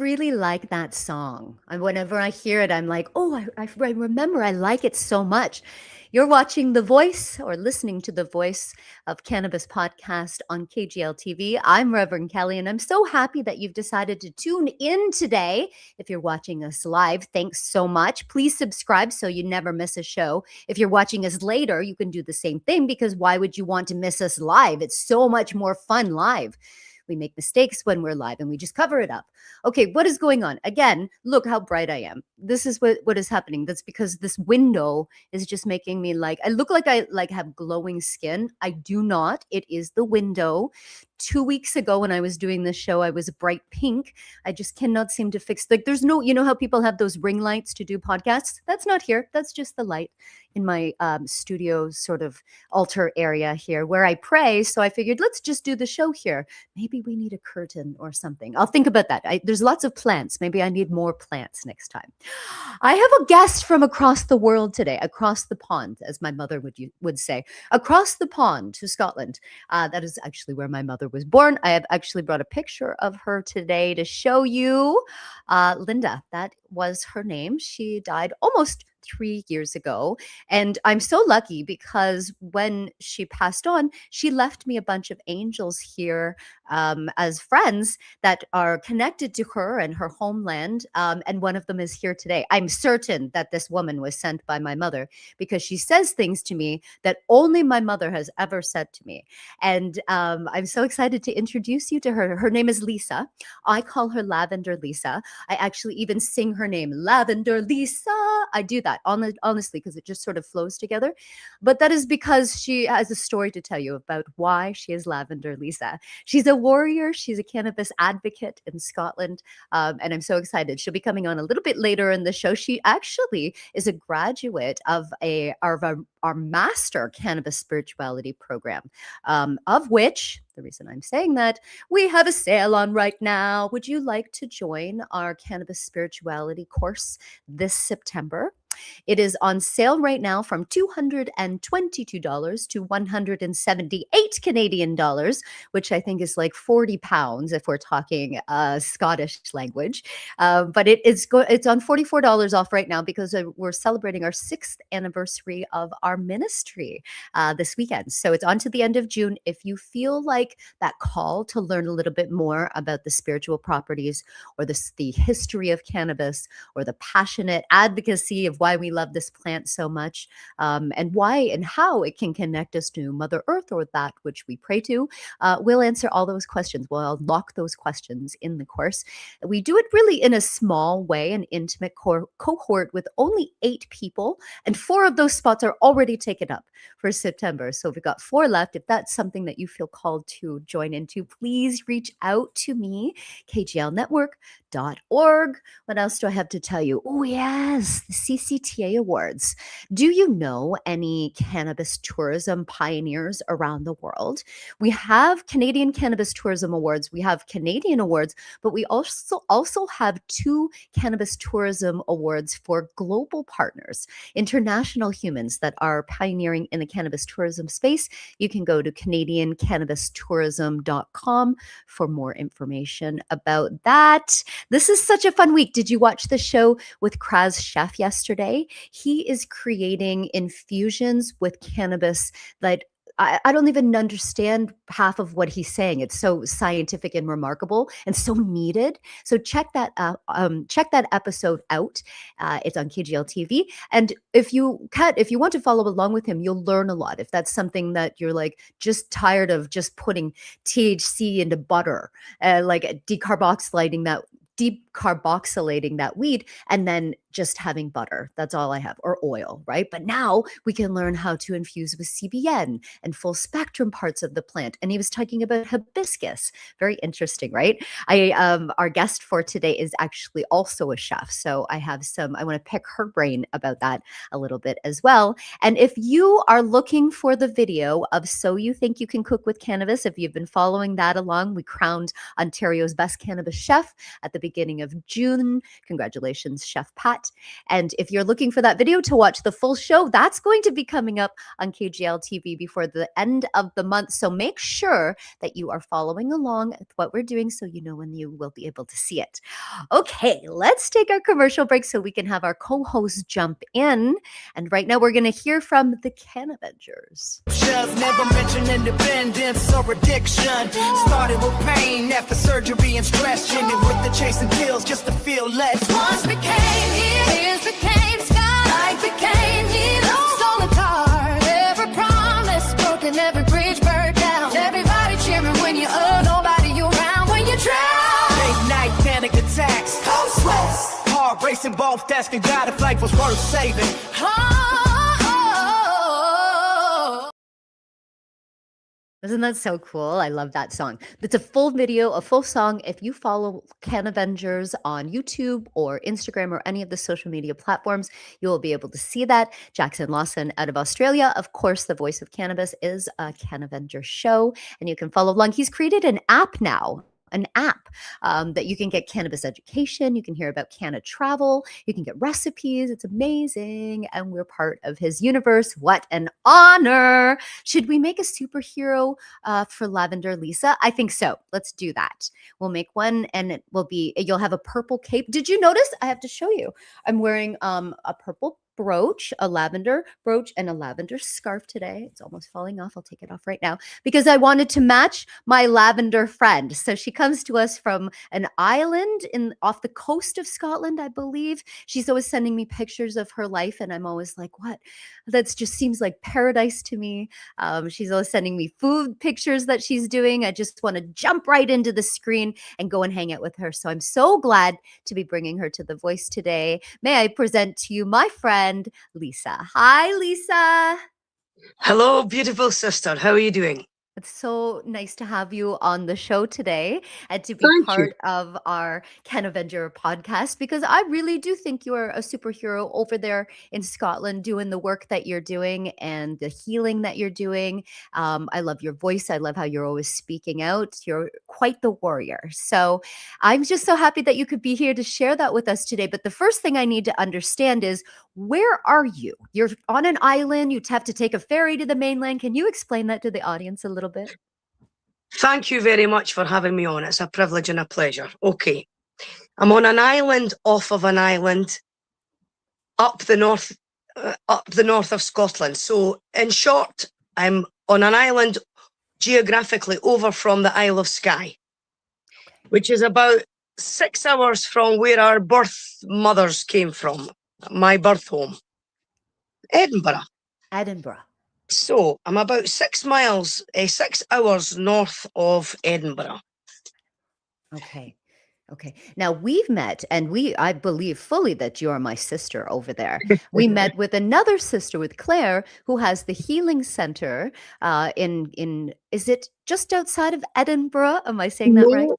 really like that song. And whenever I hear it, I'm like, oh, I remember I like it so much. You're watching The Voice or listening to The Voice of Cannabis podcast on KGL TV. I'm Reverend Kelly, and I'm so happy that you've decided to tune in today. If you're watching us live, thanks so much. Please subscribe so you never miss a show. If you're watching us later, you can do the same thing because why would you want to miss us live? It's so much more fun live. We make mistakes when we're live and we just cover it up. Okay, what is going on? Again, look how bright I am. This is what is happening. That's because this window is just making me I look like I have glowing skin. I do not. It is the window. 2 weeks ago when I was doing this show, I was bright pink. I just cannot seem to fix there's no, you know how people have those ring lights to do podcasts? That's not here. That's just the light in my studio sort of altar area here where I pray. So I figured let's just do the show here. Maybe we need a curtain or something. I'll think about that. There's lots of plants. Maybe I need more plants next time. I have a guest from across the world today, across the pond, as my mother would say, across the pond to Scotland. That is actually where my mother was born. I have actually brought a picture of her today to show you. Linda, that was her name. She died almost 3 years ago. And I'm so lucky because when she passed on, she left me a bunch of angels here as friends that are connected to her and her homeland. And one of them is here today. I'm certain that this woman was sent by my mother because she says things to me that only my mother has ever said to me. And I'm so excited to introduce you to her. Her name is Lisa. I call her Lavender Lisa. I actually even sing her name, Lavender Lisa. I do that honestly because it just sort of flows together. But that is because she has a story to tell you about why she is Lavender Lisa. She's a warrior. She's a cannabis advocate in Scotland. And I'm so excited. She'll be coming on a little bit later in the show. She actually is a graduate of our master cannabis spirituality program, of which, the reason I'm saying that, we have a sale on right now. Would you like to join our cannabis spirituality course this September? It is on sale right now from $222 to 178 Canadian dollars, which I think is like 40 pounds if we're talking Scottish language. But it's on $44 off right now because we're celebrating our 6th anniversary of our ministry this weekend. So it's on to the end of June. If you feel like that call to learn a little bit more about the spiritual properties or the history of cannabis or the passionate advocacy of why we love this plant so much, and why and how it can connect us to Mother Earth or that which we pray to, we'll answer all those questions. We'll unlock those questions in the course. We do it really in a small way, an intimate cohort with only 8 people, and 4 of those spots are already taken up for September. So we've got 4 left. If that's something that you feel called to join into, please reach out to me, kglnetwork.org. What else do I have to tell you? Oh, yes, the CCTA Awards. Do you know any cannabis tourism pioneers around the world? We have Canadian Cannabis Tourism Awards. We have Canadian awards, but we also have 2 Cannabis Tourism Awards for global partners, international humans that are pioneering in the cannabis tourism space. You can go to CanadianCannabisTourism.com for more information about that. This is such a fun week. Did you watch the show with Kraz Chef yesterday? He is creating infusions with cannabis that I don't even understand half of what he's saying. It's so scientific and remarkable and so needed. So check that episode out. It's on KGL TV. And if you want to follow along with him, you'll learn a lot. If that's something that you're like just tired of just putting THC into butter, decarboxylating that weed and then just having butter. That's all I have, or oil, right? But now we can learn how to infuse with CBN and full spectrum parts of the plant. And he was talking about hibiscus. Very interesting, right? Our guest for today is actually also a chef. So I want to pick her brain about that a little bit as well. And if you are looking for the video of So You Think You Can Cook with Cannabis, if you've been following that along, we crowned Ontario's best cannabis chef at the beginning of June. Congratulations, Chef Pat. And if you're looking for that video to watch the full show, that's going to be coming up on KGL TV before the end of the month. So make sure that you are following along with what we're doing so you know when you will be able to see it. Okay, let's take our commercial break so we can have our co-host jump in. And right now we're going to hear from the Cannavengers. Never mentioned independence or addiction. Started with pain after surgery and stress. Ended with the chasing pills just to feel less. Once became years, became sky. Life became heroes. Stolen cars, every promise broken, every bridge burned down. Everybody cheering when you're up, nobody around when you drown. Late night panic attacks, cold sweats, heart racing, both asking God if life was worth saving. Isn't that so cool? I love that song. It's a full video, a full song. If you follow Cannavengers on YouTube or Instagram or any of the social media platforms, you will be able to see that. Jackson Lawson out of Australia, of course, the voice of cannabis, is a Cannavenger show, and you can follow along. He's created an app now. An app that you can get cannabis education. You can hear about canna travel. You can get recipes. It's amazing. And we're part of his universe. What an honor. Should we make a superhero for Lavender, Lisa? I think so. Let's do that. We'll make one and it will be, you'll have a purple cape. Did you notice? I have to show you. I'm wearing a purple brooch, a lavender brooch, and a lavender scarf today. It's almost falling off. I'll take it off right now because I wanted to match my lavender friend. So she comes to us from an island off the coast of Scotland, I believe. She's always sending me pictures of her life, and I'm always like, what? That just seems like paradise to me. She's always sending me food pictures that she's doing. I just want to jump right into the screen and go and hang out with her. So I'm so glad to be bringing her to The Voice today. May I present to you my friend, Lisa. Hi, Lisa. Hello, beautiful sister. How are you doing? It's so nice to have you on the show today and to be Thank you. part of our Cannavanger podcast, because I really do think you're a superhero over there in Scotland doing the work that you're doing and the healing that you're doing. I love your voice. I love how you're always speaking out. You're quite the warrior. So I'm just so happy that you could be here to share that with us today. But the first thing I need to understand is, where are you? You're on an island. You'd have to take a ferry to the mainland. Can you explain that to the audience a little bit? Thank you very much for having me on. It's a privilege and a pleasure. Okay. I'm on an island off of an island up the north of Scotland. So in short, I'm on an island geographically over from the Isle of Skye, which is about 6 hours from where our birth mothers came from, my birth home, Edinburgh. Edinburgh. So I'm about 6 hours north of Edinburgh. Okay. Okay. Now we've met, and I believe fully that you're my sister over there. We met with another sister, with Claire, who has the healing center is it just outside of Edinburgh? Am I saying that right?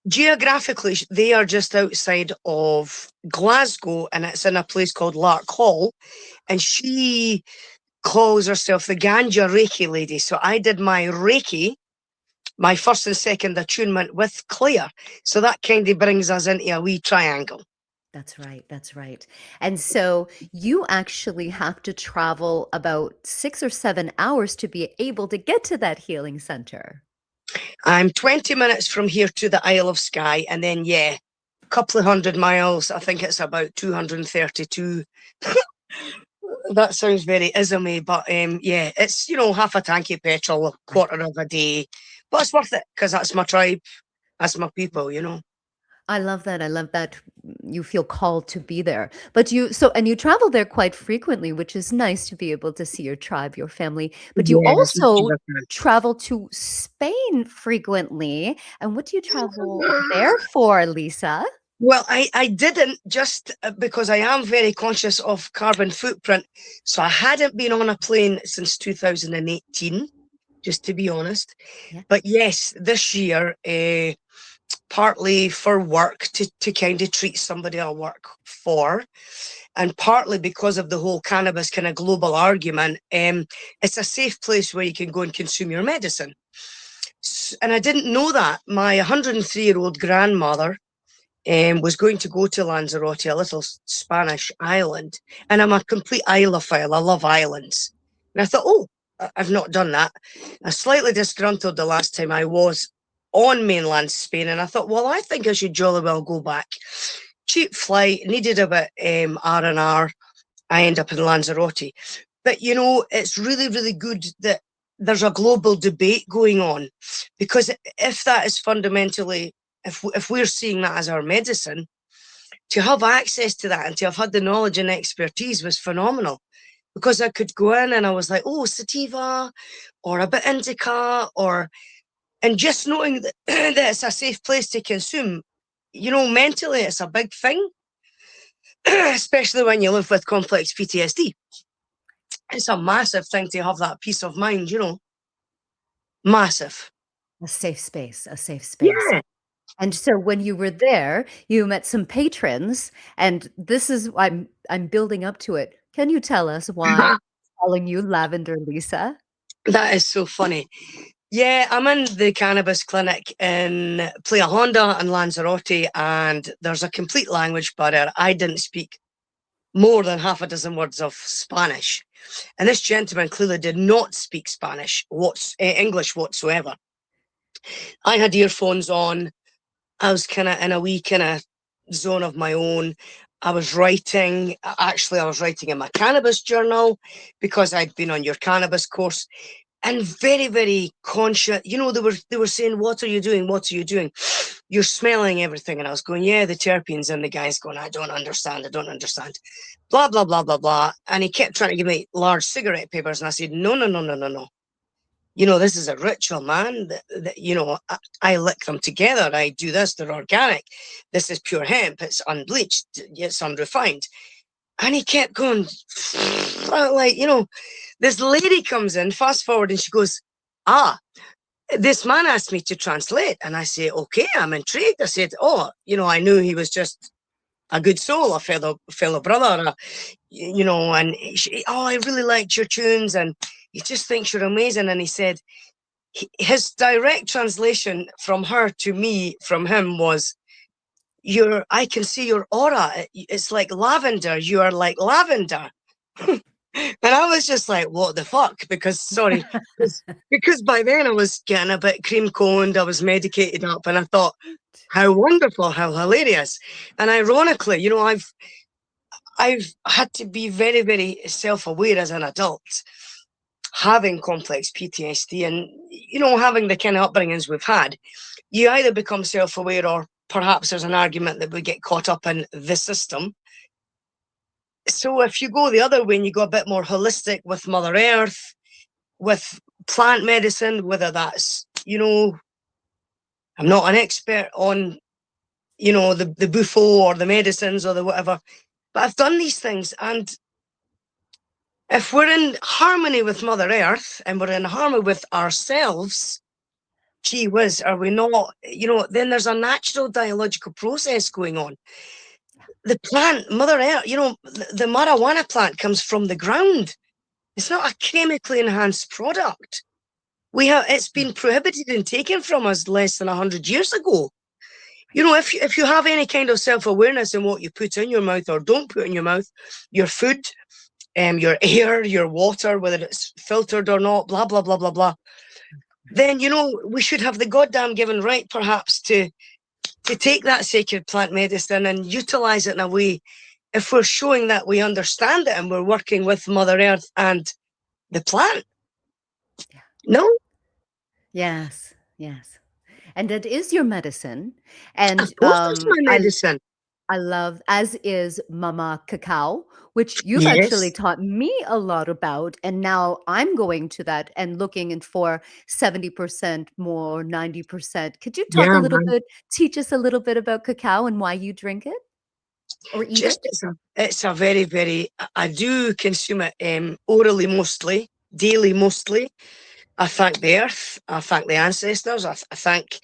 Geographically, they are just outside of Glasgow, and it's in a place called Lark Hall, and she calls herself the Ganja Reiki lady. So I did my Reiki, my first and second attunement with Claire. So that kind of brings us into a wee triangle. That's right. That's right. And so you actually have to travel about 6 or 7 hours to be able to get to that healing center. I'm 20 minutes from here to the Isle of Skye, and then, a couple of 100 miles. I think it's about 232. That sounds very ismy, but it's, half a tank of petrol, a quarter of a day. But it's worth it because that's my tribe. That's my people, I love that. I love that you feel called to be there. But you travel there quite frequently, which is nice to be able to see your tribe, your family. But you also travel to Spain frequently. And what do you travel there for, Lisa? Well, I didn't, just because I am very conscious of carbon footprint. So I hadn't been on a plane since 2018, just to be honest. Yeah. But yes, this year, partly for work, to kind of treat somebody I work for, and partly because of the whole cannabis kind of global argument. It's a safe place where you can go and consume your medicine. And I didn't know that. My 103-year-old grandmother was going to go to Lanzarote, a little Spanish island, and I'm a complete islophile. I love islands. And I thought, oh, I've not done that. I was slightly disgruntled the last time I was on mainland Spain, and I thought, well, I think I should jolly well go back. Cheap flight, needed a bit R&R. I end up in Lanzarote. But, you know, it's really, really good that there's a global debate going on, because if that is fundamentally, if we're seeing that as our medicine, to have access to that and to have had the knowledge and expertise was phenomenal. Because I could go in and I was like, oh, sativa or a bit indica, and just knowing that, that it's a safe place to consume, you know, mentally it's a big thing, especially when you live with complex PTSD. It's a massive thing to have that peace of mind, you know. Massive. A safe space, a safe space. Yeah. And so when you were there, you met some patrons, and this is I'm building up to it. Can you tell us why I'm calling you Lavender Lisa? That is so funny. Yeah, I'm in the cannabis clinic in Playa Honda and Lanzarote, and there's a complete language barrier. I didn't speak more than half a dozen words of Spanish. And this gentleman clearly did not speak English whatsoever. I had earphones on. I was kind of in a wee kind of zone of my own. I was writing. Actually, I was writing in my cannabis journal because I'd been on your cannabis course, and very, very conscious. You know, they were saying, "What are you doing? What are you doing? You're smelling everything." And I was going, "Yeah, the terpenes." And the guy's going, "I don't understand. I don't understand." Blah blah blah blah blah. And he kept trying to give me large cigarette papers, and I said, "No, no, no, no, no, no. You know, this is a ritual, man. You know, I lick them together. I do this. They're organic. This is pure hemp. It's unbleached. It's unrefined." And he kept going, like, you know, this lady comes in, fast forward, and she goes, this man asked me to translate. And I say, okay, I'm intrigued. I said, oh, you know, I knew he was just a good soul, a fellow brother, you know, and I really liked your tunes, and he just thinks you're amazing. And he said, his direct translation from her to me, from him, was, I can see your aura. It's like lavender. You are like lavender. And I was just like, what the fuck? Because, sorry, because by then I was getting a bit cream coned, I was medicated up, and I thought, how wonderful, how hilarious. And ironically, you know, I've had to be very, very self-aware as an adult, having complex PTSD and, you know, having the kind of upbringings we've had. You either become self-aware, or perhaps there's an argument that we get caught up in the system. So if you go the other way and you go a bit more holistic with Mother Earth, with plant medicine, whether that's, you know, I'm not an expert on, you know, the bufo or the medicines or the whatever, but I've done these things. And if we're in harmony with Mother Earth and we're in harmony with ourselves, gee whiz, are we not, you know, then there's a natural dialogical process going on. The plant, Mother Earth, you know, the marijuana plant comes from the ground. It's not a chemically enhanced product. It's been prohibited and taken from us less than 100 years ago. You know, if you have any kind of self-awareness in what you put in your mouth or don't put in your mouth, your food, your air, your water, whether it's filtered or not, blah, blah, blah, blah, blah, then, you know, we should have the goddamn given right, perhaps, to take that sacred plant medicine and utilize it in a way, if we're showing that we understand it and we're working with Mother Earth and the plant. Yeah. No? Yes, yes. And that is your medicine. And Of course it's my medicine. I love, as is Mama Cacao, which you've Yes. actually taught me a lot about. And now I'm going to that and looking for 70% more, 90%. Could you talk a little bit, teach us a little bit about cacao and why you drink it or eat it? It's a very, very, I do consume it orally mostly, daily mostly. I thank the earth. I thank the ancestors. I thank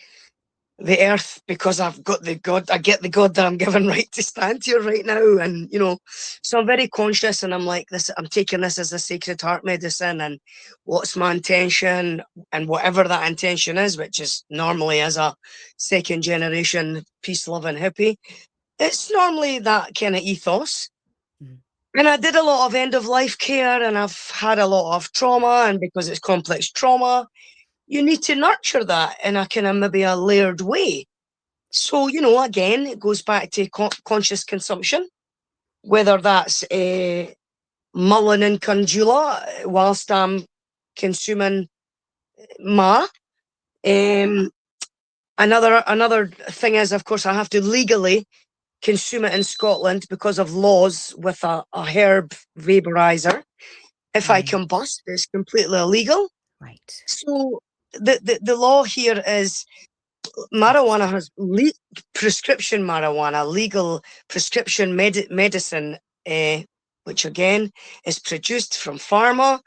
the earth, because I've got the God, I get the God that I'm given right to stand here right now. And, you know, so I'm very conscious, and I'm like this, I'm taking this as a Sacred Heart medicine, and what's my intention, and whatever that intention is, which is normally as a second generation peace loving hippie, it's normally that kind of ethos. Mhm. And I did a lot of end of life care, and I've had a lot of trauma, and because it's complex trauma, you need to nurture that in a kind of maybe a layered way. So, you know, again, it goes back to conscious consumption, whether that's mullein and conjula whilst I'm consuming ma. Another thing is, of course, I have to legally consume it in Scotland because of laws with a herb vaporizer. If I Right. combust, it's completely illegal. Right. So the law here is marijuana has prescription marijuana, legal prescription medicine, which again is produced from pharma.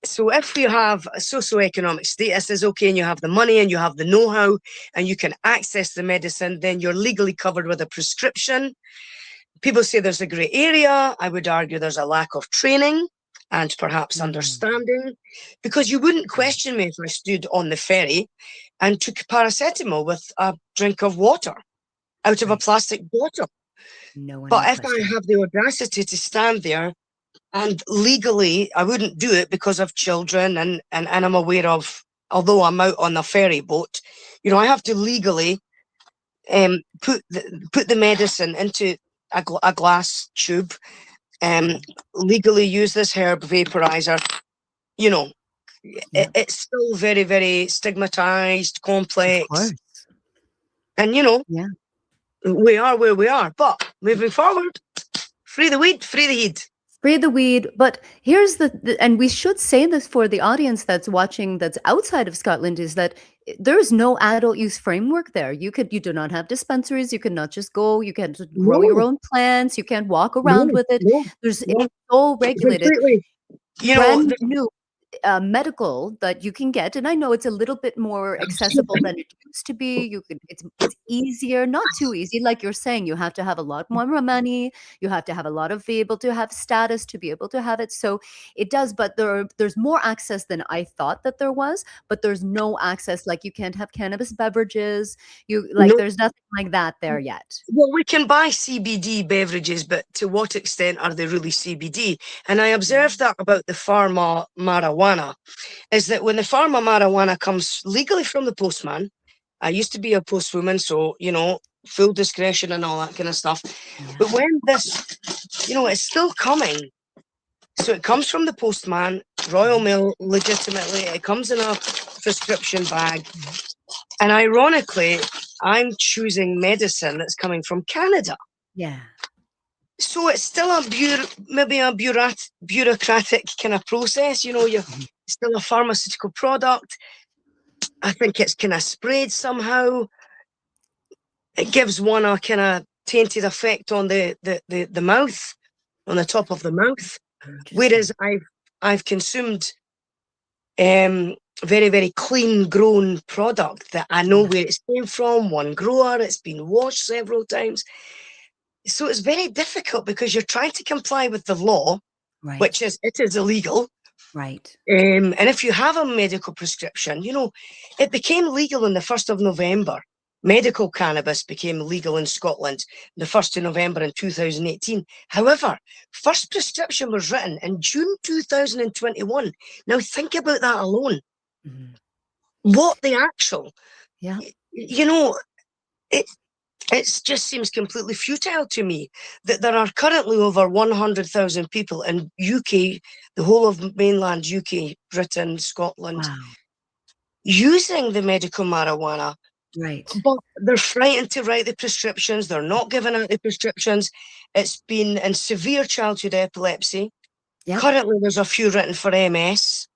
So if you have a socioeconomic status is okay, and you have the money and you have the know-how and you can access the medicine, then you're legally covered with a prescription. People say there's a grey area. I would argue there's a lack of training and perhaps understanding, because you wouldn't question me if I stood on the ferry and took paracetamol with a drink of water out of a Right. plastic bottle. No one But would if I question it. have the audacity to stand there, and legally I wouldn't do it because of children, and I'm aware of, although I'm out on a ferry boat, you know, I have to legally put the medicine into a glass tube, legally use this herb vaporizer. You know, Yeah. it's still very, very stigmatized, Of complex, course. and you know, Yeah. we are where we are. But moving forward, free the weed, free the heat. Spray the weed, but here's and we should say this for the audience that's watching that's outside of Scotland, is that there is no adult use framework there. You do not have dispensaries, you cannot just go, you can't just grow your No, own plants, you can't walk around no, with it. no, It's no, so regulated. completely. You know, Brand new medical that you can get, and I know it's a little bit more accessible than it used to be. You could it's easier, not too easy, like you're saying. You have to have a lot more money. You have to have a lot of be able to have status to be able to have it. So it does, but there's more access than I thought that there was. But there's no access, like you can't have cannabis beverages. You like no. there's nothing like that there yet. Well, we can buy CBD beverages, but to what extent are they really CBD? And I observed that about the pharma marijuana, is that when the pharma marijuana comes legally from the postman, I used to be a postwoman, so, you know, full discretion and all that kind of stuff. Yeah. But when this, you know, it's still coming. So it comes from the postman, Royal Mail, legitimately. It comes in a prescription bag. And ironically, I'm choosing medicine that's coming from Canada. Yeah. So it's still maybe a bureaucratic kind of process. You know, you're still a pharmaceutical product. I think it's kind of sprayed somehow. It gives one a kind of tainted effect on the mouth, on the top of the mouth. Whereas I've consumed very, very clean grown product that I know where it's came from, one grower, it's been washed several times. So it's very difficult because you're trying to comply with the law, Right. which is, it is illegal. Right. And if you have a medical prescription, you know, it became legal on the 1st of November. Medical cannabis became legal in Scotland the 1st of November in 2018. However, first prescription was written in June 2021. Now think about that alone. What the actual, Yeah. you know, it just seems completely futile to me that there are currently over 100,000 people in UK, the whole of mainland UK, Britain, Scotland, Wow. using the medical marijuana. Right. But they're frightened to write the prescriptions. They're not giving out the prescriptions. It's been in severe childhood epilepsy. Yeah. Currently, there's a few written for MS.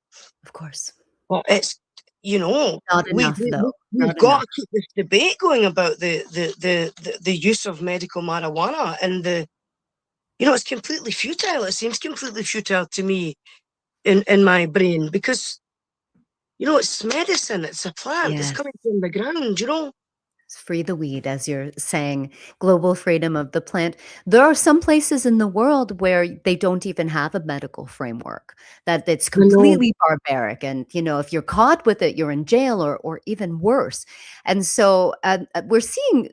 Of course. But it's, you know, Not enough, though. we've Not got enough. to keep this debate going about the use of medical marijuana, and you know, it's completely futile. It seems completely futile to me in my brain, because, You know, it's medicine. It's a plant. It's Yes. coming from the ground, you know? Free the weed, as you're saying, global freedom of the plant. There are some places in the world where they don't even have a medical framework, that it's I know. completely barbaric. And, if you're caught with it, you're in jail or even worse. And so we're seeing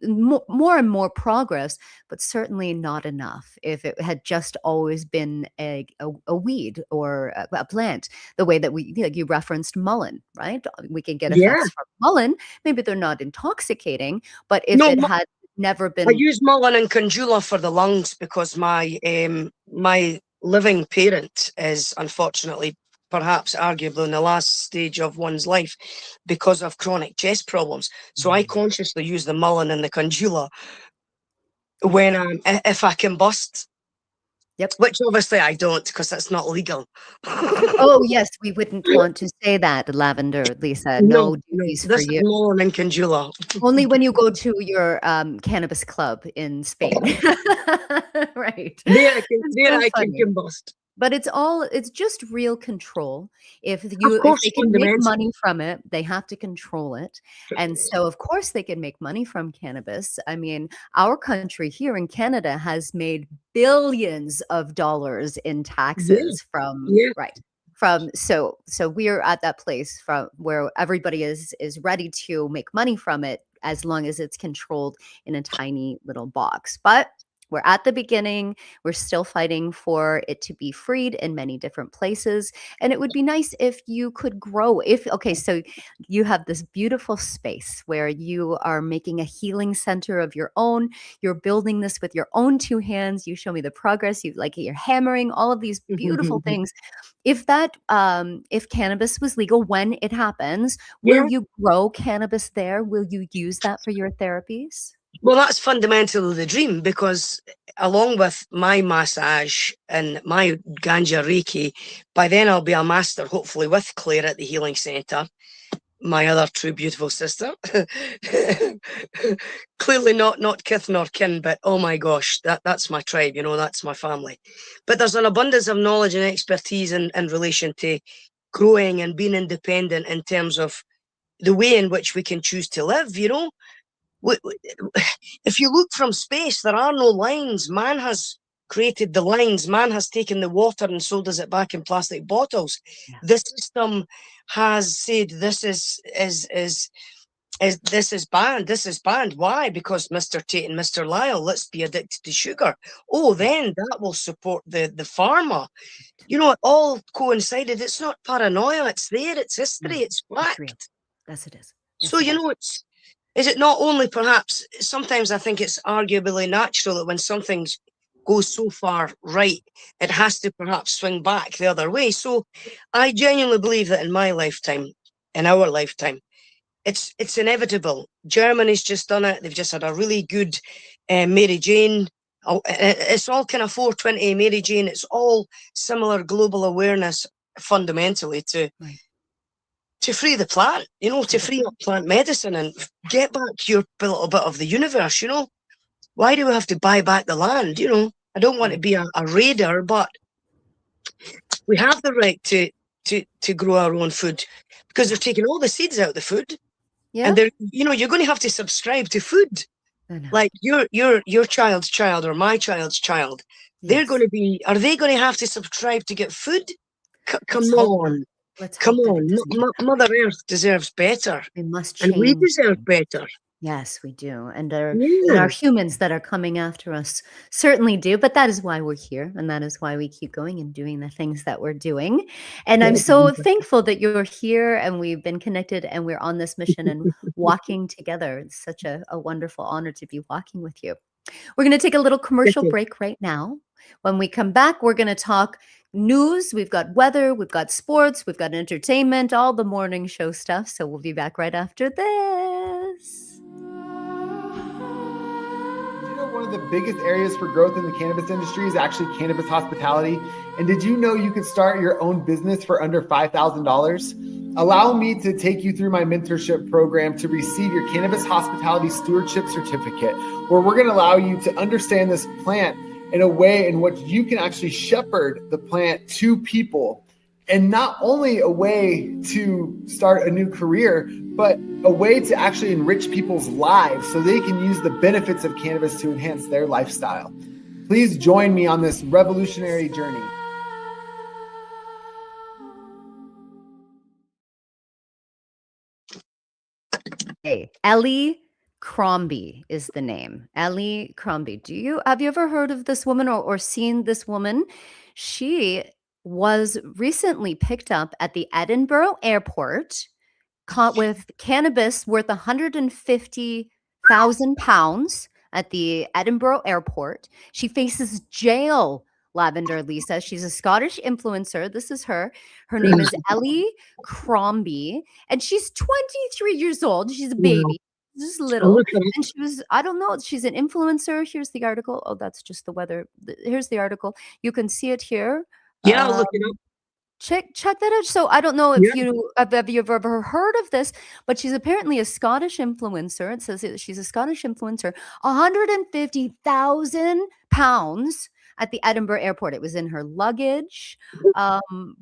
more and more progress, but certainly not enough if it had just always been a weed or a plant, the way that like you referenced mullein, right? We can get Yeah. effects from mullein. Maybe they're not intoxicating, but if No, it had never I been. use mullein and conjula for the lungs because my living parent is unfortunately, perhaps arguably, in the last stage of one's life because of chronic chest problems. So I consciously use the mullein and the conjula when if I combust. Yep. Which obviously I don't, because that's not legal. Oh, yes, we wouldn't want to say that, Lavender, Lisa. No, No no. duties for This is you. mullein and conjula. Only when you go to your cannabis club in Spain. Right. It's There so I can funny. combust. But it's just real control. If Of they course, can make fundamental. money from it, they have to control it. And so of course they can make money from cannabis. I mean, our country here in Canada has made billions of dollars in Yeah, taxes from yeah. right. From so we're at that place from where everybody is ready to make money from it as long as it's controlled in a tiny little box. But we're at the beginning. We're still fighting for it to be freed in many different places. And it would be nice if you could grow. Okay, so you have this beautiful space where you are making a healing center of your own. You're building this with your own two hands. You show me the progress. You're hammering all of these beautiful things. If cannabis was legal when it happens, will Yeah. you grow cannabis there? Will you use that for your therapies? Well, that's fundamentally the dream, because along with my massage and my ganja reiki, by then I'll be a master, hopefully, with Claire at the Healing Centre, my other true beautiful sister. Clearly not kith nor kin, but oh my gosh, that's my tribe, that's my family. But there's an abundance of knowledge and expertise in relation to growing and being independent in terms of the way in which we can choose to live, If you look from space, there are no lines. Man has created the lines. Man has taken the water and sold us it back in plastic bottles. Yeah. The system has said this is banned. This is banned. Why? Because Mr. Tate and Mr. Lyle, let's be addicted to sugar. Oh, then that will support the pharma. It all coincided. It's not paranoia. It's there. It's history. No, it's fact. real. Yes, it is. So, is it not only perhaps, sometimes I think it's arguably natural that when something goes so far right, it has to perhaps swing back the other way. So I genuinely believe that in my lifetime, in our lifetime, it's inevitable. Germany's just done it. They've just had a really good Mary Jane. It's all kind of 420 Mary Jane. It's all similar global awareness fundamentally to free the plant, to free up plant medicine and get back your little bit of the universe, Why do we have to buy back the land, I don't want to be a raider, but we have the right to grow our own food, because they're taking all the seeds out of the food. Yeah. And they're, you're going to have to subscribe to food. Like your child's child or my child's child. Yes. Are they going to have to subscribe to get food? Come on. Come on, Mother Earth deserves better. We must change. And we deserve better. Yes, we do. And our humans that are coming after us certainly do. But that is why we're here. And that is why we keep going and doing the things that we're doing. And I'm so thankful that you're here and we've been connected and we're on this mission and walking together. It's such a wonderful honor to be walking with you. We're going to take a little commercial break right now. When we come back, we're going to talk news. We've got weather, we've got sports, we've got entertainment, all the morning show stuff. So we'll be back right after this. One of the biggest areas for growth in the cannabis industry is actually cannabis hospitality. And did you know you could start your own business for under $5,000? Allow me to take you through my mentorship program to receive your cannabis hospitality stewardship certificate, where we're going to allow you to understand this plant in a way in which you can actually shepherd the plant to people and not only a way to start a new career, but a way to actually enrich people's lives so they can use the benefits of cannabis to enhance their lifestyle. Please join me on this revolutionary journey. Hey, Ellie Crombie is the name. Ellie Crombie. Have you ever heard of this woman or seen this woman? She was recently picked up at the Edinburgh airport, caught with cannabis worth £150,000 at the Edinburgh airport. She faces jail. Lavender, Lisa. She's a Scottish influencer. This is her. Her name is Ellie Crombie, and she's 23 years old. She's a baby, just little. And she was, I don't know, she's an influencer. Here's the article. Oh, that's just the weather. Here's the article. You can see it here. Yeah, I'll look it up. Check that out. So I don't know if you've ever heard of this, but she's apparently a Scottish influencer. It says she's a Scottish influencer. £150,000 at the Edinburgh airport. It was in her luggage.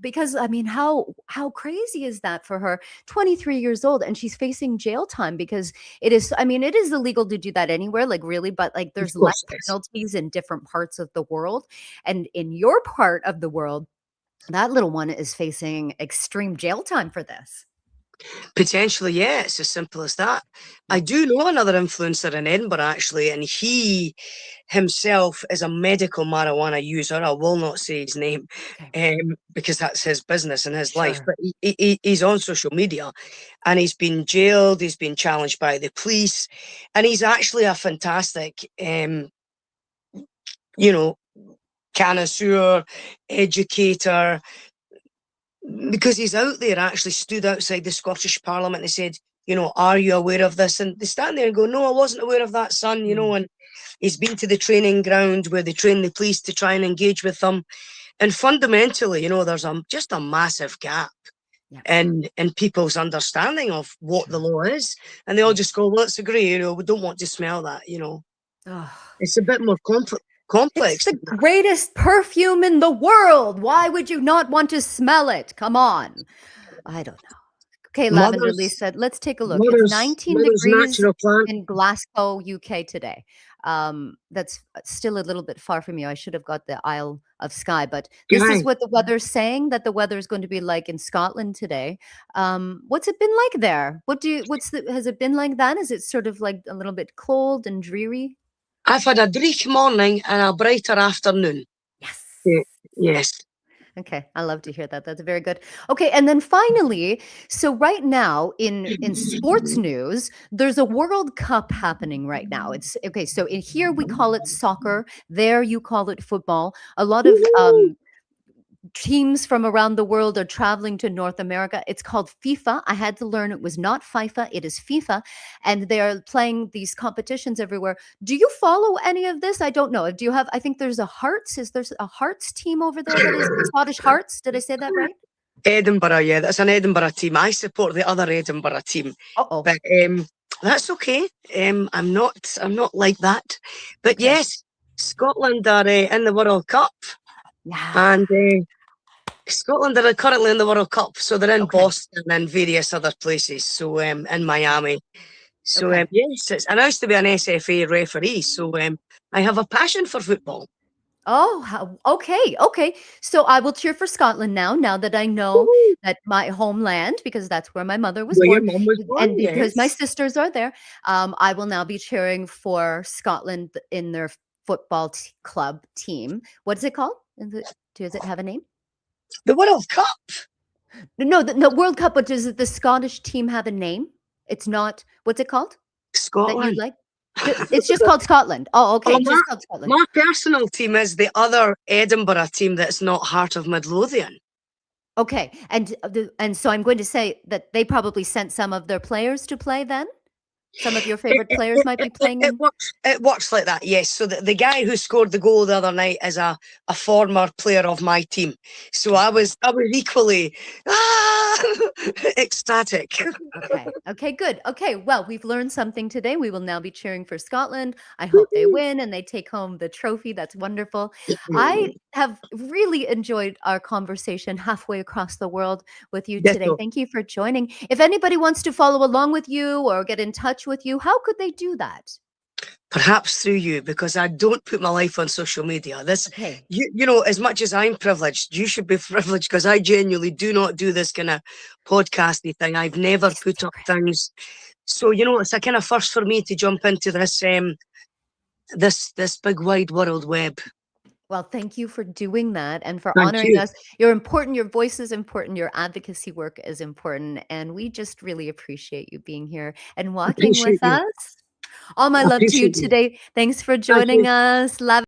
Because I mean, how crazy is that for her? 23 years old, and she's facing jail time because it is illegal to do that anywhere, like really, but like there's less penalties in different parts of the world. And in your part of the world, that little one is facing extreme jail time for this. Potentially, yeah. It's as simple as that. I do know another influencer in Edinburgh, actually, and he himself is a medical marijuana user. I will not say his name because that's his business and his life. But he's on social media, and he's been jailed. He's been challenged by the police, and he's actually a fantastic, connoisseur, educator, because he's out there, actually stood outside the Scottish Parliament and said, are you aware of this? And they stand there and go, no, I wasn't aware of that, son, and he's been to the training ground where they train the police to try and engage with them. And fundamentally, there's just a massive gap in people's understanding of what the law is. And they all just go, well, let's agree, we don't want to smell that, It's a bit more complex. It's the greatest perfume in the world. Why would you not want to smell it? Come on. I don't know. Okay, Lavender Lisa, let's take a look. It's 19 degrees in Glasgow, UK today. That's still a little bit far from you. I should have got the Isle of Skye, but this is what the weather's saying, that the weather is going to be like in Scotland today. What's it been like there? Has it been like that? Is it sort of like a little bit cold and dreary? I've had a bleak morning and a brighter afternoon. Yes. Yes. Okay, I love to hear that. That's very good. Okay, and then finally, so right now in sports news, there's a World Cup happening right now. It's okay. So in here we call it soccer. There you call it football. A lot of teams from around the world are traveling to North America. It's called FIFA. I had to learn it was not FIFA, it is FIFA. And they are playing these competitions everywhere. Do you follow any of this? I don't know. Do you have, I think there's a Hearts. Is there a Hearts team over there that is Scottish Hearts? Did I say that right? Edinburgh, yeah. That's an Edinburgh team. I support the other Edinburgh team. But that's okay. I'm not like that. But yes, Scotland are in the World Cup. Yeah. And Scotland are currently in the World Cup, so they're in Boston and various other places, so in Miami. So yes, it's nice to be an SFA referee, so I have a passion for football. Oh, okay. So I will cheer for Scotland now that I know that my homeland, because that's where my mother was born, your mom was born, and because my sisters are there, I will now be cheering for Scotland in their football club team. What is it called? Does it have a name? The World Cup. No, the World Cup, but does the Scottish team have a name? It's not, what's it called? Scotland. It's just called Scotland. Oh, okay. Oh, just called Scotland. My personal team is the other Edinburgh team that's not Heart of Midlothian. Okay. And so I'm going to say that they probably sent some of their players to play then? Some of your favorite players might be playing. It works like that, yes. So the guy who scored the goal the other night is a former player of my team. So I was equally Ecstatic. Okay, good. Okay, well, we've learned something today. We will now be cheering for Scotland. I hope they win and they take home the trophy. That's wonderful. I have really enjoyed our conversation halfway across the world with you today. Ditto. Thank you for joining. If anybody wants to follow along with you or get in touch with you, how could they do that? Perhaps through you, because I don't put my life on social media. Okay. You know, as much as I'm privileged, you should be privileged, because I genuinely do not do this kind of podcasty thing. I've never put up things. So, you know, it's a kind of first for me to jump into this this big wide world web. Well, thank you for doing that and for Thank honoring you. us. You're important. Your voice is important. Your advocacy work is important. And we just really appreciate you being here and walking with Appreciate you. us. All my love to you Appreciate you. today. Thanks for Thank joining you. us. Love